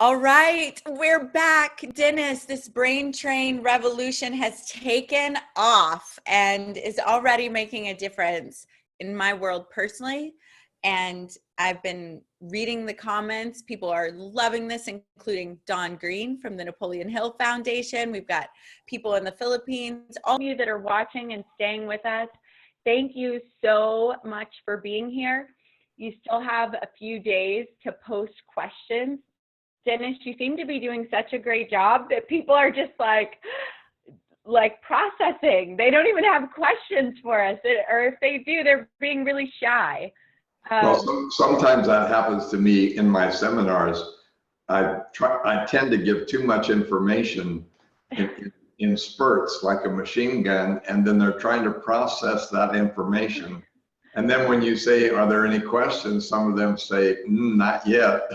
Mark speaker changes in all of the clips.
Speaker 1: All right, we're back. Dennis, this brain train revolution has taken off and is already making a difference in my world personally. And I've been reading the comments. People are loving this, including Don Green from the Napoleon Hill Foundation. We've got people in the Philippines. All of you that are watching and staying with us, thank you so much for being here. You still have a few days to post questions. Dennis, you seem to be doing such a great job that people are just like processing. They don't even have questions for us, or if they do, they're being really shy.
Speaker 2: Well, sometimes that happens to me in my seminars. I tend to give too much information in spurts, like a machine gun, and then they're trying to process that information. And then when you say, "Are there any questions?" some of them say, "Not yet."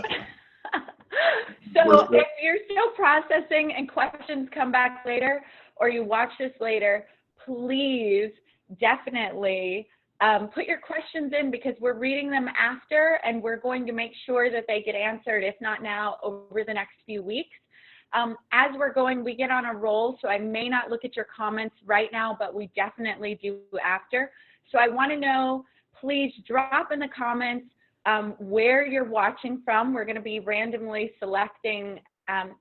Speaker 1: So if you're still processing and questions come back later, or you watch this later, please definitely put your questions in, because we're reading them after, and we're going to make sure that they get answered, if not now, over the next few weeks. As we're going, we get on a roll, so I may not look at your comments right now, but we definitely do after. So I want to know, please drop in the comments where you're watching from. We're going to be randomly selecting,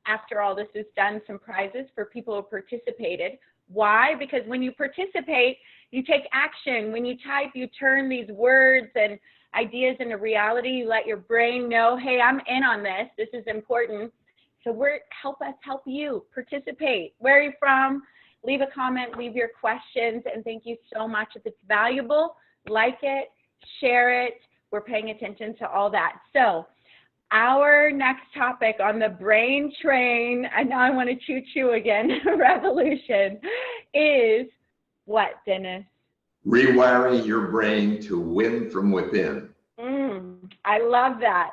Speaker 1: after all this is done, some prizes for people who participated. Why? Because when you participate, you take action. When you type, you turn these words and ideas into reality. You let your brain know, hey, I'm in on this. This is important. So help us help you participate. Where are you from? Leave a comment, leave your questions, and thank you so much. If it's valuable, like it, share it. We're paying attention to all that. So our next topic on the brain train, and now I want to choo-choo again, revolution, is what, Dennis?
Speaker 2: Rewiring your brain to win from within.
Speaker 1: I love that.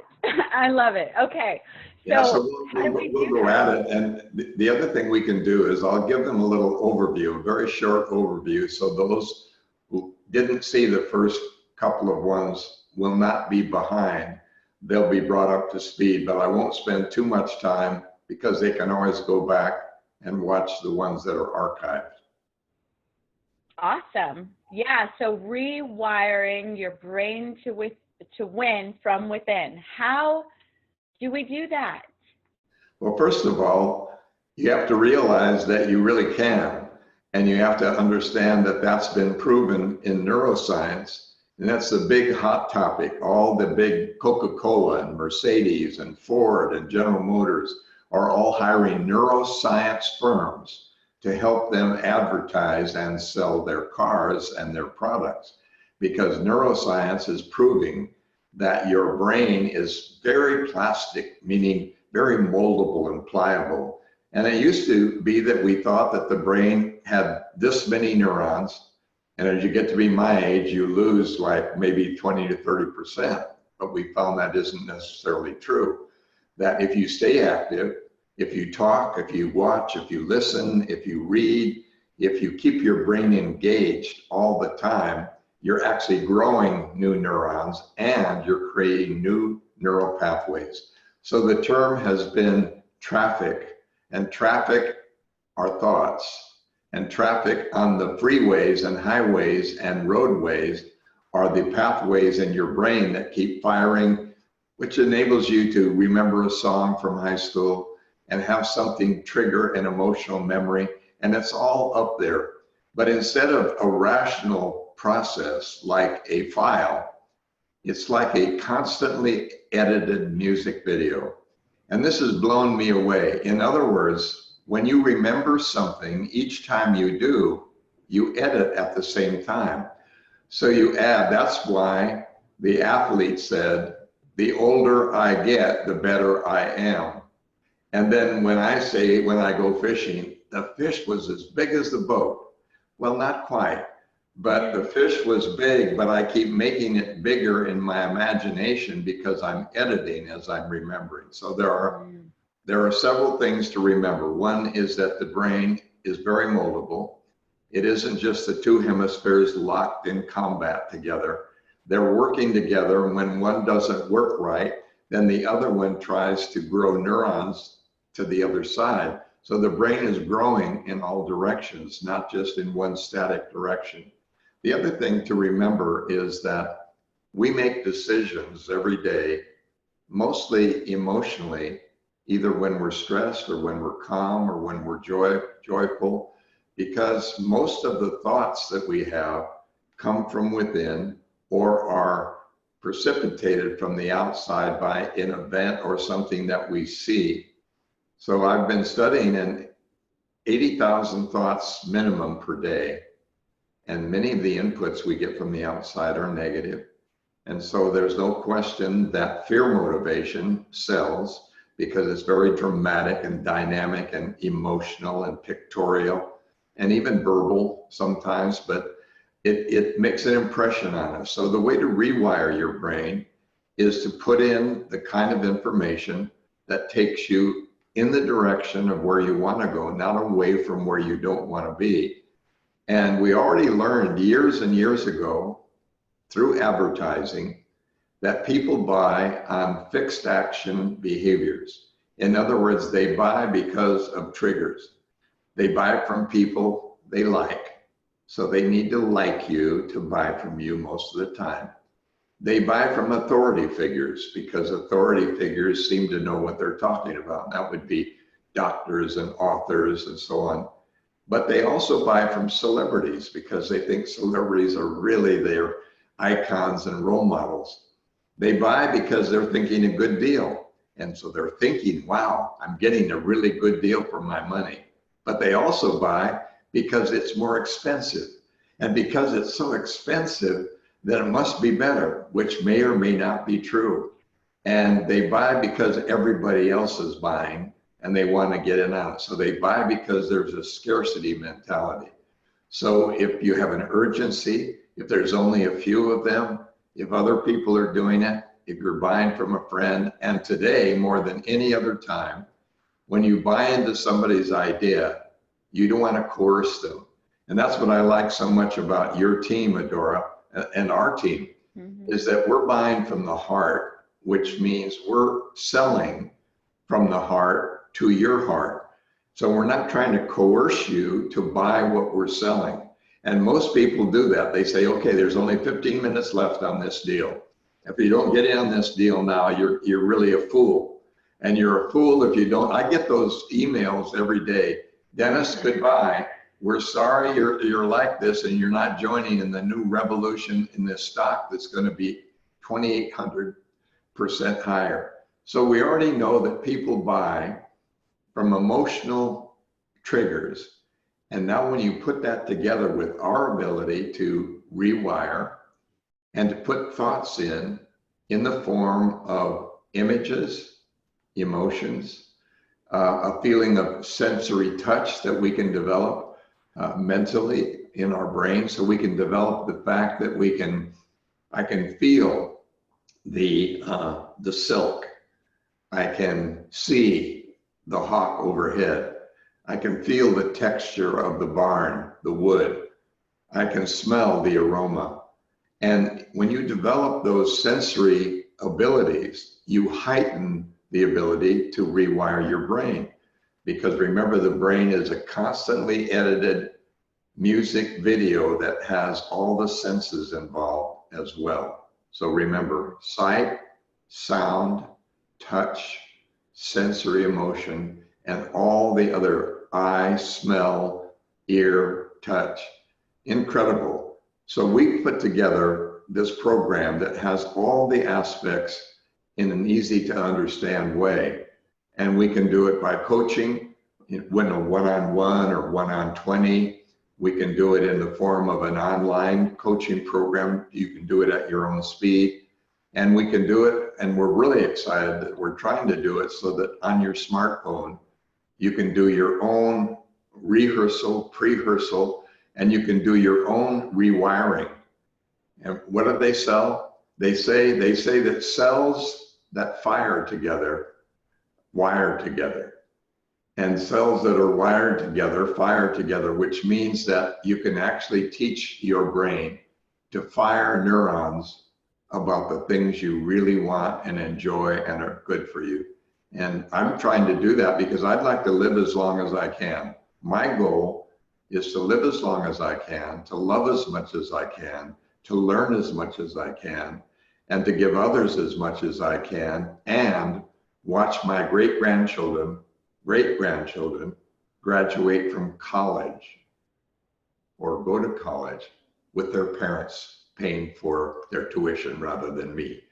Speaker 1: I love it. Okay.
Speaker 2: So we'll go at it. And the other thing we can do is I'll give them a little overview, a very short overview. So those who didn't see the first couple of ones will not be behind. They'll be brought up to speed, but I won't spend too much time, because they can always go back and watch the ones that are archived.
Speaker 1: Awesome. Yeah, so rewiring your brain to win from within. How do we do that?
Speaker 2: Well, first of all, you have to realize that you really can, and you have to understand that that's been proven in neuroscience. And that's the big hot topic. All the big Coca-Cola and Mercedes and Ford and General Motors are all hiring neuroscience firms to help them advertise and sell their cars and their products, because neuroscience is proving that your brain is very plastic, meaning very moldable and pliable. And it used to be that we thought that the brain had this many neurons, and as you get to be my age, you lose like maybe 20 to 30%. But we found that isn't necessarily true. That if you stay active, if you talk, if you watch, if you listen, if you read, if you keep your brain engaged all the time, you're actually growing new neurons and you're creating new neural pathways. So the term has been traffic, and traffic are thoughts. And traffic on the freeways and highways and roadways are the pathways in your brain that keep firing, which enables you to remember a song from high school and have something trigger an emotional memory. And it's all up there. But instead of a rational process like a file, it's like a constantly edited music video. And this has blown me away. In other words, when you remember something, each time you do, you edit at the same time. So you add. That's why the athlete said, the older I get, the better I am. And then when I say, when I go fishing, the fish was as big as the boat. Well, not quite, but the fish was big, but I keep making it bigger in my imagination because I'm editing as I'm remembering. So there are several things to remember. One is that the brain is very moldable. It isn't just the two hemispheres locked in combat together. They're working together, and when one doesn't work right, then the other one tries to grow neurons to the other side. So the brain is growing in all directions, not just in one static direction. The other thing to remember is that we make decisions every day, mostly emotionally, either when we're stressed or when we're calm or when we're joyful, because most of the thoughts that we have come from within or are precipitated from the outside by an event or something that we see. So I've been studying in 80,000 thoughts minimum per day. And many of the inputs we get from the outside are negative. And so there's no question that fear motivation sells because it's very dramatic and dynamic and emotional and pictorial and even verbal sometimes, but it makes an impression on us. So the way to rewire your brain is to put in the kind of information that takes you in the direction of where you want to go, not away from where you don't want to be. And we already learned years and years ago through advertising that people buy on fixed action behaviors. In other words, they buy because of triggers. They buy from people they like. So they need to like you to buy from you most of the time. They buy from authority figures because authority figures seem to know what they're talking about. That would be doctors and authors and so on. But they also buy from celebrities because they think celebrities are really their icons and role models. They buy because they're thinking a good deal. And so they're thinking, wow, I'm getting a really good deal for my money. But they also buy because it's more expensive. And because it's so expensive, then it must be better, which may or may not be true. And they buy because everybody else is buying and they want to get in on it. So they buy because there's a scarcity mentality. So if you have an urgency, if there's only a few of them, if other people are doing it, if you're buying from a friend, and today more than any other time, when you buy into somebody's idea, you don't want to coerce them. And that's what I like so much about your team, Adora, and our team, is that we're buying from the heart, which means we're selling from the heart to your heart. So we're not trying to coerce you to buy what we're selling. And most people do that. They say, okay, there's only 15 minutes left on this deal. If you don't get in on this deal now, you're really a fool. And you're a fool if you don't. I get those emails every day. Denis, goodbye. We're sorry you're like this and you're not joining in the new revolution in this stock that's going to be 2,800% higher. So we already know that people buy from emotional triggers. And now when you put that together with our ability to rewire and to put thoughts in the form of images, emotions, a feeling of sensory touch that we can develop mentally in our brain, so we can develop the fact that I can feel the silk. I can see the hawk overhead. I can feel the texture of the barn, the wood. I can smell the aroma. And when you develop those sensory abilities, you heighten the ability to rewire your brain. Because remember, the brain is a constantly edited music video that has all the senses involved as well. So remember, sight, sound, touch, sensory emotion, and all the other eye, smell, ear, touch. Incredible. So we put together this program that has all the aspects in an easy to understand way. And we can do it by coaching, when a one-on-one or 1-on-20. We can do it in the form of an online coaching program. You can do it at your own speed. And we can do it, and we're really excited that we're trying to do it so that on your smartphone, you can do your own rehearsal, pre-rehearsal, and you can do your own rewiring. And what do they sell? They say that cells that fire together, wire together. And cells that are wired together, fire together, which means that you can actually teach your brain to fire neurons about the things you really want and enjoy and are good for you. And I'm trying to do that because I'd like to live as long as I can. My goal is to live as long as I can, to love as much as I can, to learn as much as I can, and to give others as much as I can, and watch my great-grandchildren graduate from college or go to college with their parents paying for their tuition rather than me.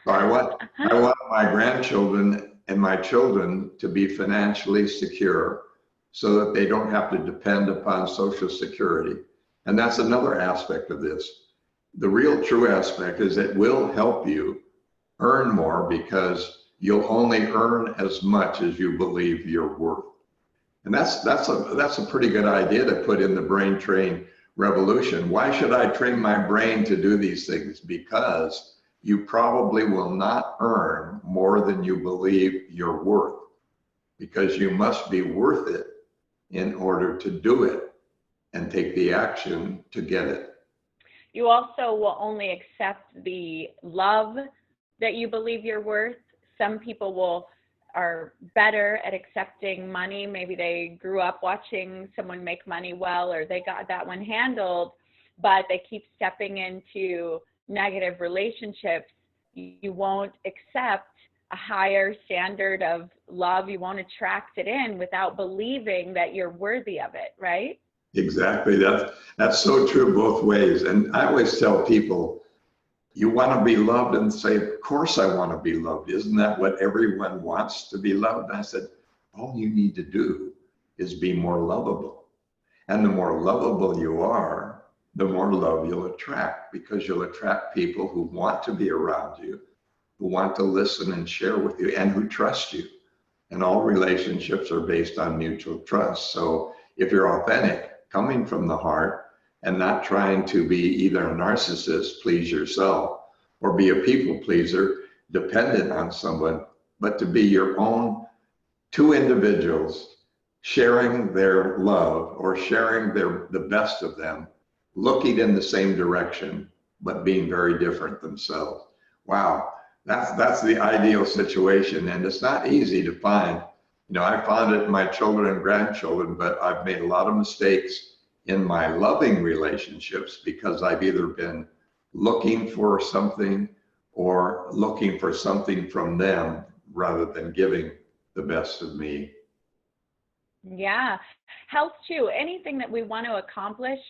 Speaker 2: So I want my grandchildren and my children to be financially secure so that they don't have to depend upon Social Security. And that's another aspect of this. The real true aspect is it will help you earn more because you'll only earn as much as you believe you're worth. And that's a pretty good idea to put in the brain train revolution. Why should I train my brain to do these things? Because you probably will not earn more than you believe you're worth, because you must be worth it in order to do it and take the action to get it.
Speaker 1: You also will only accept the love that you believe you're worth. Some people are better at accepting money. Maybe they grew up watching someone make money well, or they got that one handled, but they keep stepping into negative relationships. You won't accept a higher standard of love. You won't attract it in without believing that you're worthy of it, right?
Speaker 2: Exactly. That's so true both ways. And I always tell people, you want to be loved, and say, of course I want to be loved. Isn't that what everyone wants, to be loved? And I said, all you need to do is be more lovable. And the more lovable you are, the more love you'll attract, because you'll attract people who want to be around you, who want to listen and share with you, and who trust you. And all relationships are based on mutual trust. So if you're authentic, coming from the heart, and not trying to be either a narcissist, please yourself, or be a people pleaser, dependent on someone, but to be your own two individuals sharing their love or sharing the best of them, looking in the same direction, but being very different themselves. Wow, that's the ideal situation, and it's not easy to find. I found it in my children and grandchildren, but I've made a lot of mistakes in my loving relationships because I've either been looking for something or looking for something from them rather than giving the best of me.
Speaker 1: Yeah. Health too. Anything that we want to accomplish,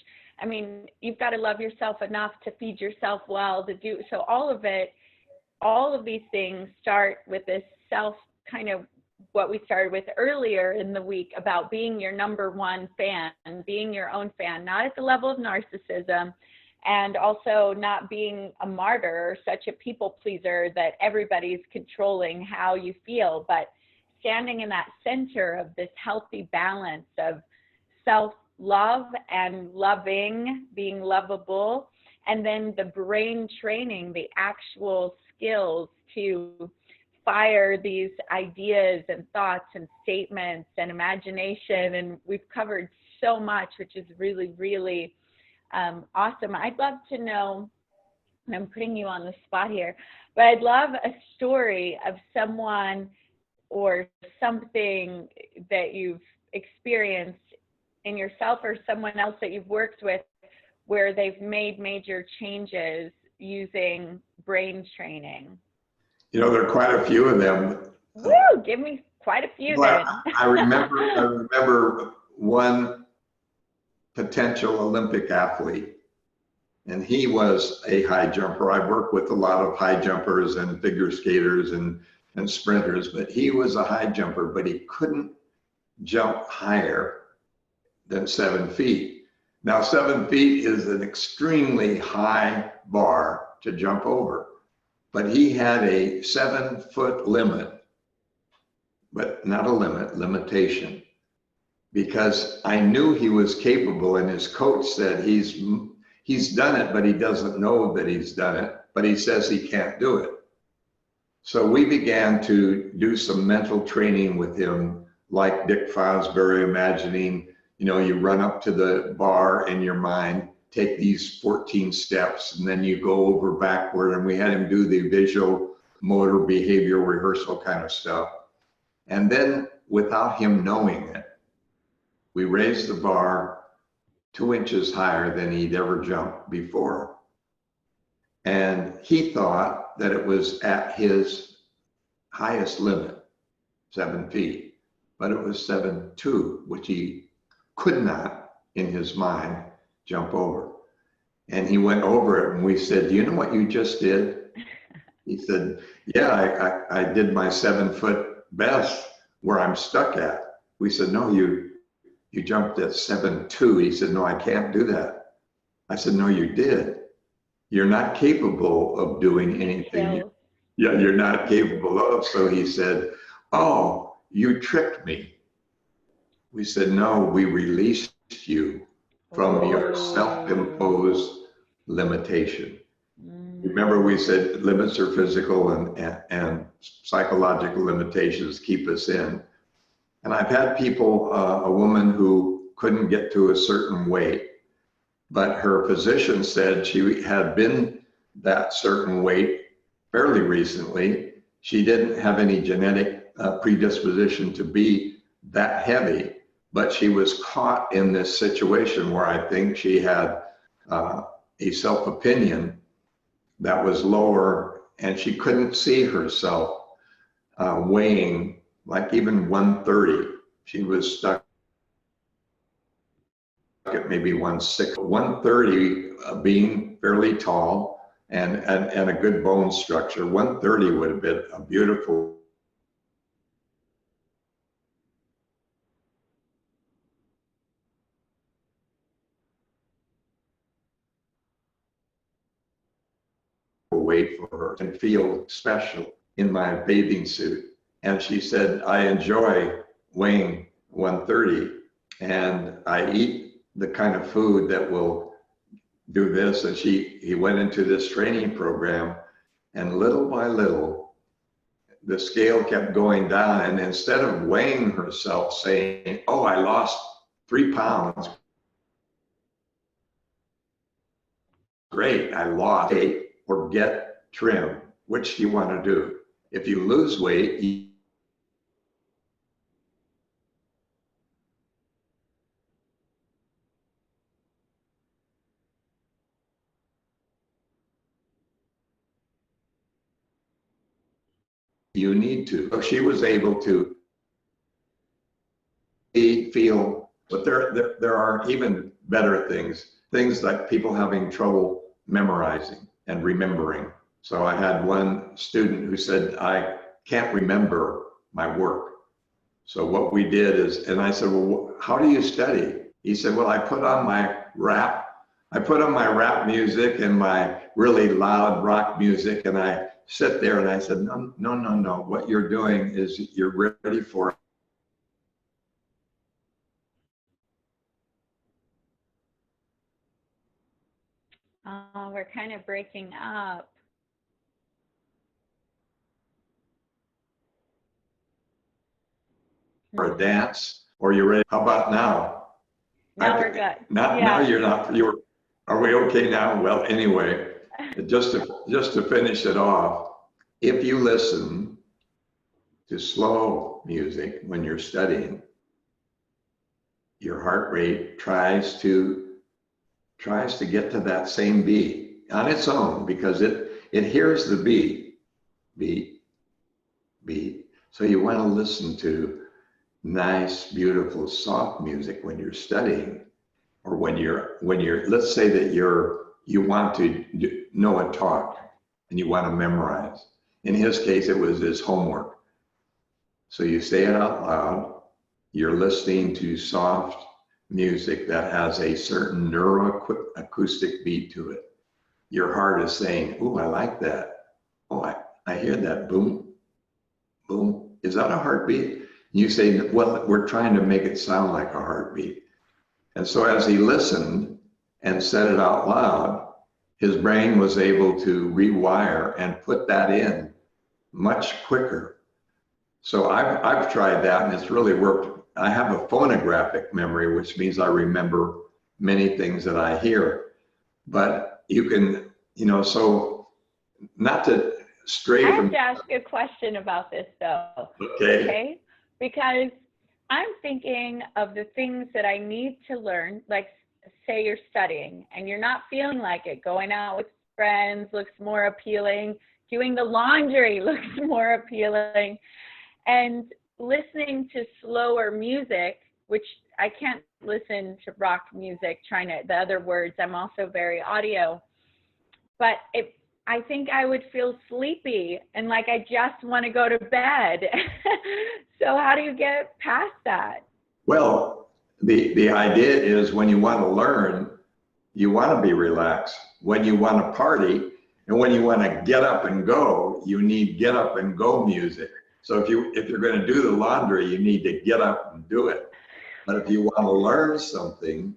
Speaker 1: I mean, you've got to love yourself enough to feed yourself well, to do so. All of these things start with this self, kind of what we started with earlier in the week about being your number one fan, being your own fan, not at the level of narcissism, and also not being a martyr or such a people pleaser that everybody's controlling how you feel, but standing in that center of this healthy balance of self-love and loving, being lovable, and then the brain training, the actual skills to fire these ideas and thoughts and statements and imagination. And we've covered so much, which is really, really awesome. I'd love to know, and I'm putting you on the spot here, but I'd love a story of someone or something that you've experienced in yourself or someone else that you've worked with where they've made major changes using brain training.
Speaker 2: There are quite a few of them.
Speaker 1: Woo! Give me quite a few then.
Speaker 2: I remember one potential Olympic athlete, and he was a high jumper. I work with a lot of high jumpers and figure skaters and sprinters, but he was a high jumper, but he couldn't jump higher than 7 feet. Now, 7 feet is an extremely high bar to jump over. But he had a 7-foot limit, but not a limitation, because I knew he was capable, and his coach said he's done it, but he doesn't know that he's done it, but he says he can't do it. So we began to do some mental training with him, like Dick Fosbury imagining, you run up to the bar in your mind, take these 14 steps, and then you go over backward, and we had him do the visual motor behavior rehearsal kind of stuff. And then without him knowing it, we raised the bar 2 inches higher than he'd ever jumped before. And he thought that it was at his highest limit, 7 feet, but it was 7.2, which he could not, in his mind, jump over. And he went over it, and we said, "Do you know what you just did?" He said, "Yeah, I did my 7-foot best where I'm stuck at." We said, "No, you jumped at 7.2. He said, "No, I can't do that." I said, "No, you did. You're not capable of doing anything. Yeah, you're not capable of." So he said, "Oh, you tricked me." We said, "No, we released you from your self-imposed limitation." Remember, we said limits are physical, and psychological limitations keep us in. And I've had people, a woman who couldn't get to a certain weight, but her physician said she had been that certain weight fairly recently. She didn't have any genetic predisposition to be that heavy, but she was caught in this situation where I think she had a self-opinion that was lower, and she couldn't see herself weighing like even 130. She was stuck at maybe 160. 130 being fairly tall and a good bone structure. 130 would have been a beautiful weight for her and feel special in my bathing suit. And she said, "I enjoy weighing 130, and I eat the kind of food that will do this." And he went into this training program, and little by little, the scale kept going down. And instead of weighing herself saying, "Oh, I lost 3 pounds. Great, I lost 8, or get trim. Which do you want to do?" If you lose weight, you need to. So she was able to feel, but there are even better things like people having trouble memorizing and remembering. So I had one student who said, "I can't remember my work." So what we did is, and I said, "Well, how do you study?" He said, "Well, I put on my rap music and my really loud rock music, and I sit there." And I said, "No, no, no, no. What you're doing is you're ready for
Speaker 1: Oh, we're kind of breaking up.
Speaker 2: a dance, or you're ready. How about now?"
Speaker 1: Now we're good.
Speaker 2: Now you're not. Are we okay now? Well, anyway, just to finish it off, if you listen to slow music when you're studying, your heart rate tries to get to that same beat on its own, because it hears the beat. So you want to listen to nice, beautiful, soft music when you're studying, or when you're let's say that you want to know a talk and you want to memorize. In his case, it was his homework. So you say it out loud. You're listening to soft music that has a certain neuroacoustic beat to it. Your heart is saying, "Ooh, I like that. Oh, I hear that boom, boom. Is that a heartbeat?" You say, "Well, we're trying to make it sound like a heartbeat." And so as he listened and said it out loud, his brain was able to rewire and put that in much quicker. So I've tried that, and it's really worked. I have a phonographic memory, which means I remember many things that I hear. but you can, so not to stray
Speaker 1: I have
Speaker 2: from.
Speaker 1: to ask a question about this though.
Speaker 2: Okay.
Speaker 1: Okay? Because I'm thinking of the things that I need to learn, like say you're studying and you're not feeling like it, going out with friends looks more appealing, doing the laundry looks more appealing, and listening to slower music, which I can't listen to rock music, the other words, I'm also very audio, but I think I would feel sleepy and like I just want to go to bed. So how do you get past that?
Speaker 2: Well, the idea is when you want to learn, you want to be relaxed. When you want to party and when you want to get up and go, you need get up and go music. So if you're going to do the laundry, you need to get up and do it. But if you want to learn something,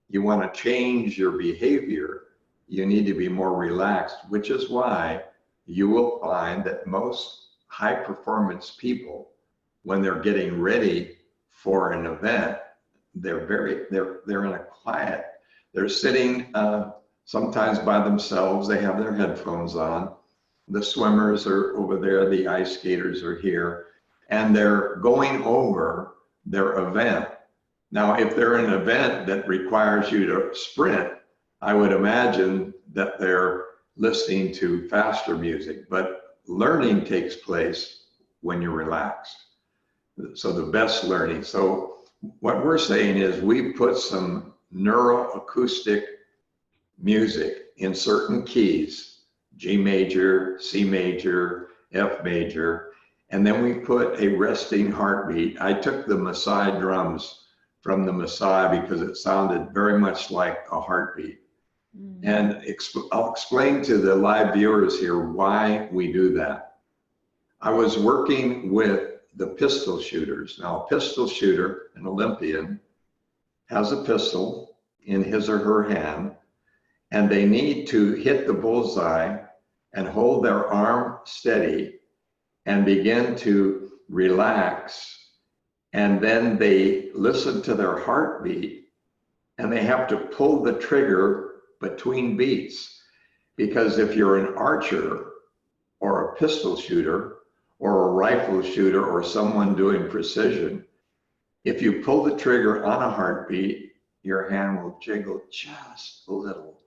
Speaker 2: you want to change your behavior, you need to be more relaxed, which is why you will find that most high performance people, when they're getting ready for an event, they're in a quiet, they're sitting sometimes by themselves, they have their headphones on, the swimmers are over there, the ice skaters are here, and they're going over their event. Now, if they're in an event that requires you to sprint, I would imagine that they're listening to faster music, but learning takes place when you're relaxed. So the best learning. So what we're saying is we put some neuroacoustic music in certain keys, G major, C major, F major, and then we put a resting heartbeat. I took the Maasai drums from the Maasai because it sounded very much like a heartbeat. And I'll explain to the live viewers here why we do that. I was working with the pistol shooters. Now, a pistol shooter, an Olympian, has a pistol in his or her hand, and they need to hit the bullseye and hold their arm steady and begin to relax. And then they listen to their heartbeat, and they have to pull the trigger between beats. Because if you're an archer or a pistol shooter or a rifle shooter or someone doing precision, if you pull the trigger on a heartbeat, your hand will jiggle just a little,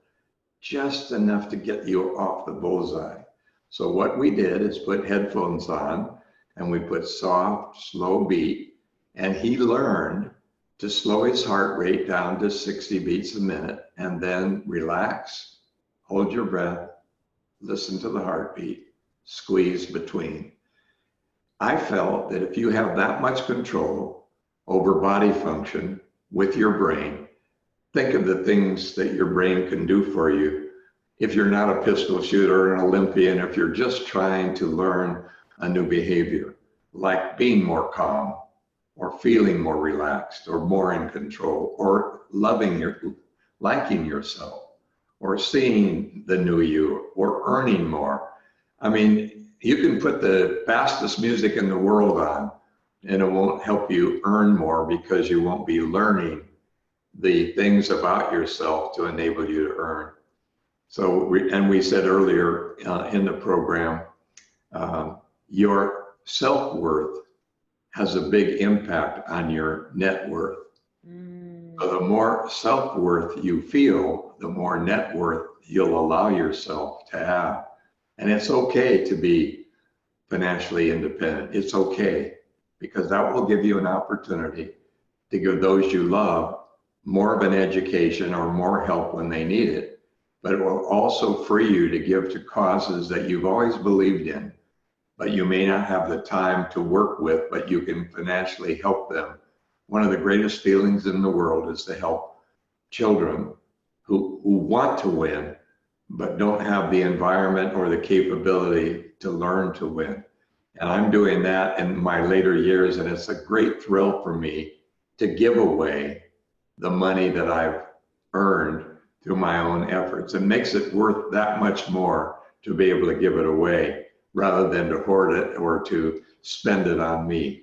Speaker 2: just enough to get you off the bullseye. So what we did is put headphones on and we put soft, slow beat, and he learned to slow his heart rate down to 60 beats a minute and then relax, hold your breath, listen to the heartbeat, squeeze between. I felt that if you have that much control over body function with your brain, think of the things that your brain can do for you. If you're not a pistol shooter or an Olympian, if you're just trying to learn a new behavior, like being more calm, or feeling more relaxed, or more in control, or liking yourself, or seeing the new you, or earning more. I mean, you can put the fastest music in the world on, and it won't help you earn more because you won't be learning the things about yourself to enable you to earn. So, we said earlier in the program, your self-worth has a big impact on your net worth. So the more self-worth you feel, the more net worth you'll allow yourself to have. And it's okay to be financially independent. It's okay, because that will give you an opportunity to give those you love more of an education or more help when they need it. But it will also free you to give to causes that you've always believed in, but you may not have the time to work with, but you can financially help them. One of the greatest feelings in the world is to help children who want to win, but don't have the environment or the capability to learn to win. And I'm doing that in my later years, and it's a great thrill for me to give away the money that I've earned through my own efforts. It makes it worth that much more to be able to give it away rather than to hoard it or to spend it on me.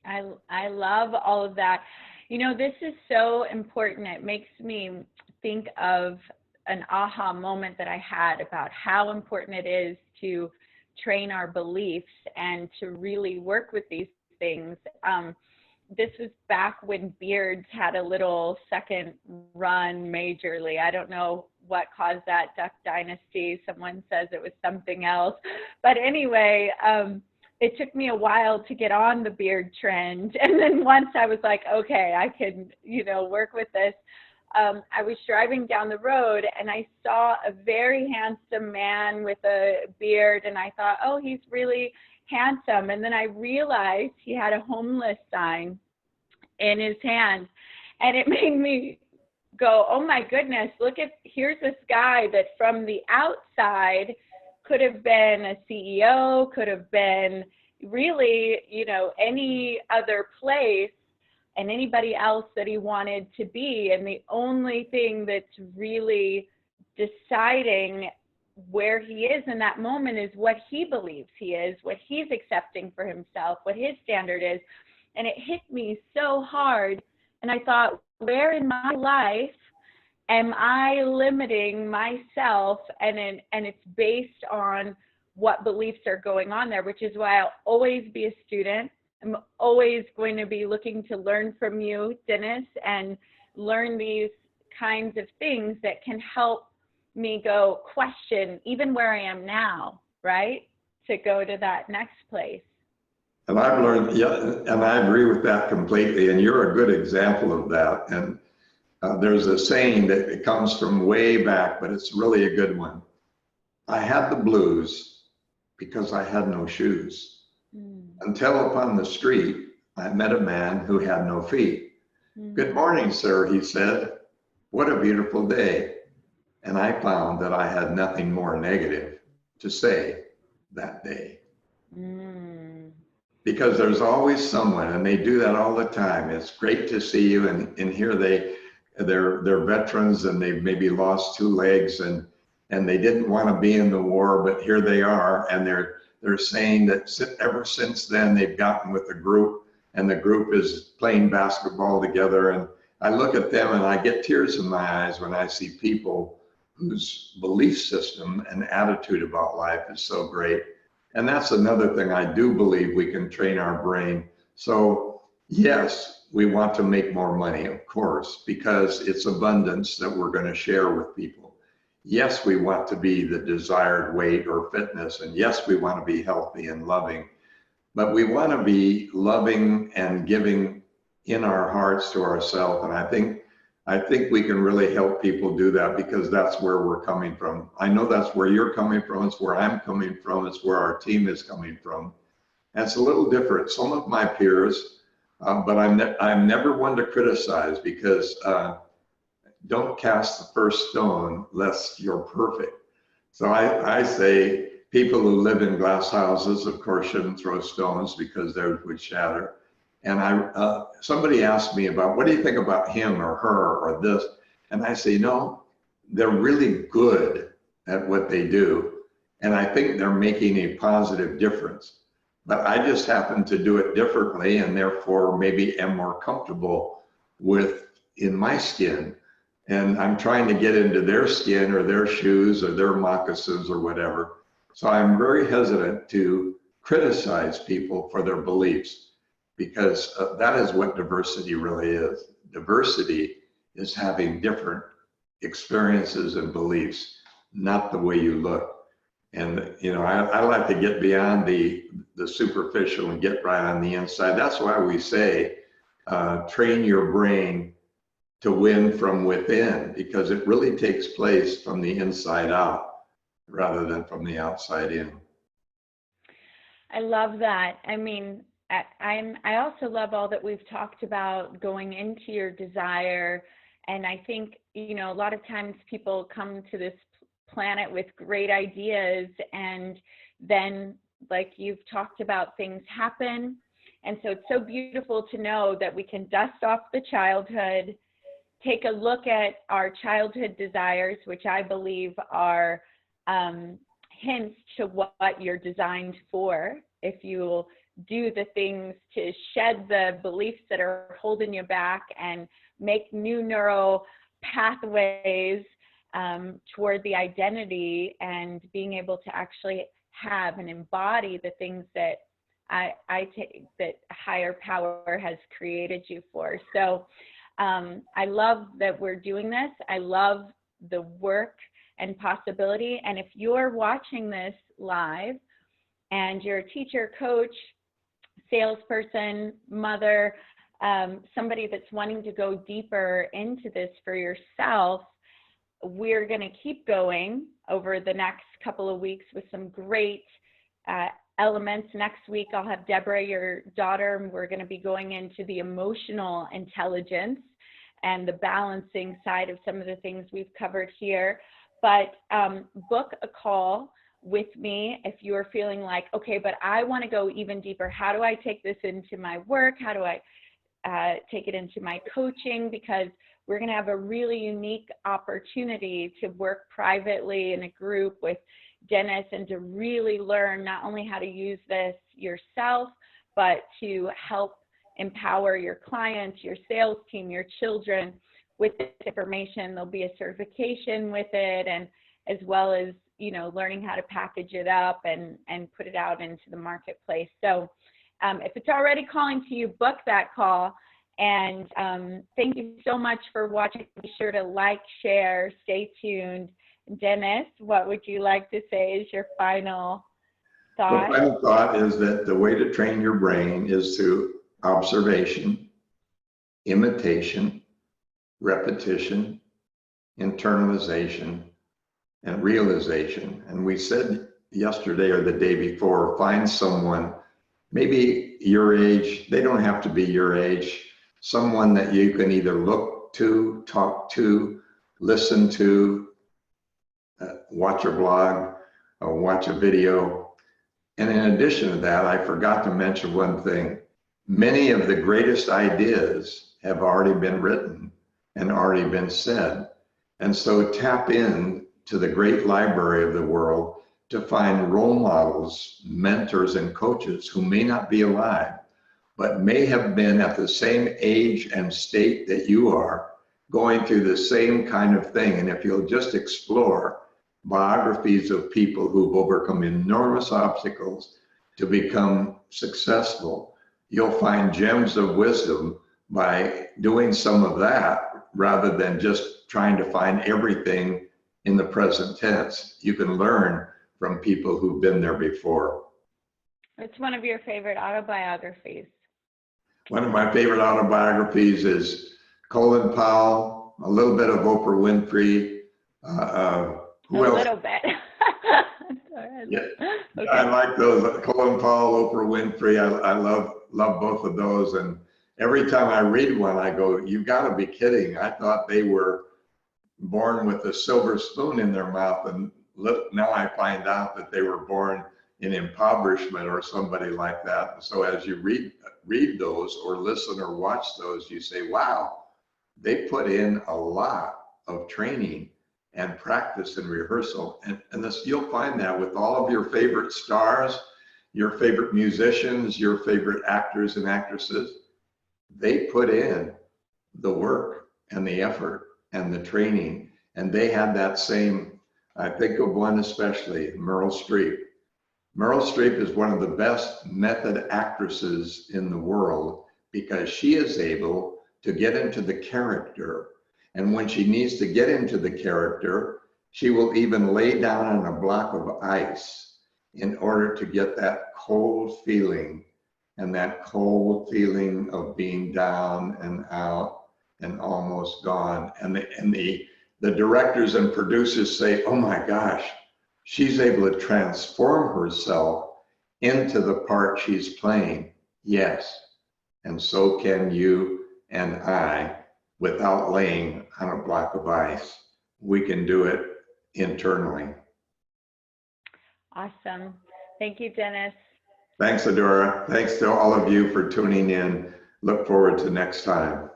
Speaker 1: I love all of that. You know, this is so important. It makes me think of an aha moment that I had about how important it is to train our beliefs and to really work with these things. This was back when beards had a little second run majorly. I don't know what caused that Duck Dynasty. Someone says it was something else. But anyway, it took me a while to get on the beard trend. And then once I was like, okay, I can, work with this. I was driving down the road and I saw a very handsome man with a beard, and I thought, oh, he's really handsome. And then I realized he had a homeless sign in his hand, and it made me go, oh my goodness, here's this guy that from the outside could have been a CEO, could have been really, any other place and anybody else that he wanted to be. And the only thing that's really deciding where he is in that moment is what he believes he is, what he's accepting for himself, what his standard is. And it hit me so hard. And I thought, where in my life am I limiting myself? And it's based on what beliefs are going on there, which is why I'll always be a student. I'm always going to be looking to learn from you, Denis, and learn these kinds of things that can help me go question even where I am now, right? To go to that next place.
Speaker 2: And I've learned, and I agree with that completely. And you're a good example of that. And there's a saying that it comes from way back, but it's really a good one. I had the blues because I had no shoes. Until upon the street, I met a man who had no feet. Good morning, sir, he said. What a beautiful day. And I found that I had nothing more negative to say that day. Because there's always someone, and they do that all the time. It's great to see you, and here they're veterans, and they've maybe lost 2 legs, and they didn't want to be in the war, but here they are, and they're saying that ever since then they've gotten with a group, and the group is playing basketball together. And I look at them and I get tears in my eyes when I see people whose belief system and attitude about life is so great. And that's another thing I do believe we can train our brain. So yes, we want to make more money, of course, because it's abundance that we're going to share with people. Yes, we want to be the desired weight or fitness, and yes, we want to be healthy and loving, but we want to be loving and giving in our hearts to ourselves. And I think we can really help people do that, because that's where we're coming from. I know that's where you're coming from. It's where I'm coming from. It's where our team is coming from. And it's a little different. Some of my peers, but I'm never one to criticize, because don't cast the first stone lest you're perfect. So I say people who live in glass houses, of course, shouldn't throw stones, because theirs would shatter. And somebody asked me about, what do you think about him or her or this? And I say, no, they're really good at what they do. And I think they're making a positive difference. But I just happen to do it differently, and therefore maybe am more comfortable in my skin. And I'm trying to get into their skin or their shoes or their moccasins or whatever. So I'm very hesitant to criticize people for their beliefs, because that is what diversity really is. Diversity is having different experiences and beliefs, not the way you look. And I like to get beyond the superficial and get right on the inside. That's why we say train your brain to win from within, because it really takes place from the inside out rather than from the outside in.
Speaker 1: I love that. I mean, I also love all that we've talked about going into your desire. And I think, a lot of times people come to this planet with great ideas, and then, like you've talked about, things happen. And so it's so beautiful to know that we can dust off the childhood, take a look at our childhood desires, which I believe are hints to what you're designed for. If you'll do the things to shed the beliefs that are holding you back and make new neural pathways toward the identity and being able to actually have and embody the things that I take, that higher power has created you for. So I love that we're doing this. I love the work and possibility. And if you're watching this live and you're a teacher, coach, salesperson, mother, somebody that's wanting to go deeper into this for yourself, we're going to keep going over the next couple of weeks with some great elements. Next week, I'll have Deborah, your daughter, and we're going to be going into the emotional intelligence and the balancing side of some of the things we've covered here. But book a call with me if you're feeling like, okay, but I want to go even deeper. How do I take this into my work? How do I take it into my coaching? Because we're going to have a really unique opportunity to work privately in a group with Denis and to really learn not only how to use this yourself, but to help empower your clients, your sales team, your children with this information. There'll be a certification with it, and as well as, you know, learning how to package it up and put it out into the marketplace. So if it's already calling to you, book that call. And thank you so much for watching. Be sure to like, share, stay tuned. Denis, what would you like to say as your final thought?
Speaker 2: The final thought is that the way to train your brain is through observation, imitation, repetition, internalization, and realization. And we said yesterday or the day before, find someone, maybe your age, they don't have to be your age, someone that you can either look to, talk to, listen to, watch a blog, or watch a video. And in addition to that, I forgot to mention one thing. Many of the greatest ideas have already been written and already been said. And so tap in to the great library of the world to find role models, mentors, and coaches who may not be alive, but may have been at the same age and state that you are, going through the same kind of thing. And if you'll just explore biographies of people who've overcome enormous obstacles to become successful, you'll find gems of wisdom by doing some of that rather than just trying to find everything in the present tense. You can learn from people who've been there before.
Speaker 1: What's one of your favorite autobiographies?
Speaker 2: One of my favorite autobiographies is Colin Powell, a little bit of Oprah Winfrey. Who else?
Speaker 1: Little bit.
Speaker 2: Yeah.
Speaker 1: Okay.
Speaker 2: I like those. Colin Powell, Oprah Winfrey. I love both of those. And every time I read one, I go, "You got to be kidding! I thought they were born with a silver spoon in their mouth, and look, now I find out that they were born in impoverishment or somebody like that." And so as you read those or listen or watch those, you say, wow, they put in a lot of training and practice and rehearsal. And this, you'll find that with all of your favorite stars, your favorite musicians, your favorite actors and actresses. They put in the work and the effort and the training, and they had that same. I think of one especially, Meryl Streep. Meryl Streep is one of the best method actresses in the world because she is able to get into the character. And when she needs to get into the character, she will even lay down on a block of ice in order to get that cold feeling, and that cold feeling of being down and out and almost gone. And the directors and producers say, oh my gosh, she's able to transform herself into the part she's playing. Yes, and so can you and I, without laying on a block of ice. We can do it internally.
Speaker 1: Awesome. Thank you, Denis.
Speaker 2: Thanks, Adora. Thanks to all of you for tuning in. Look forward to next time.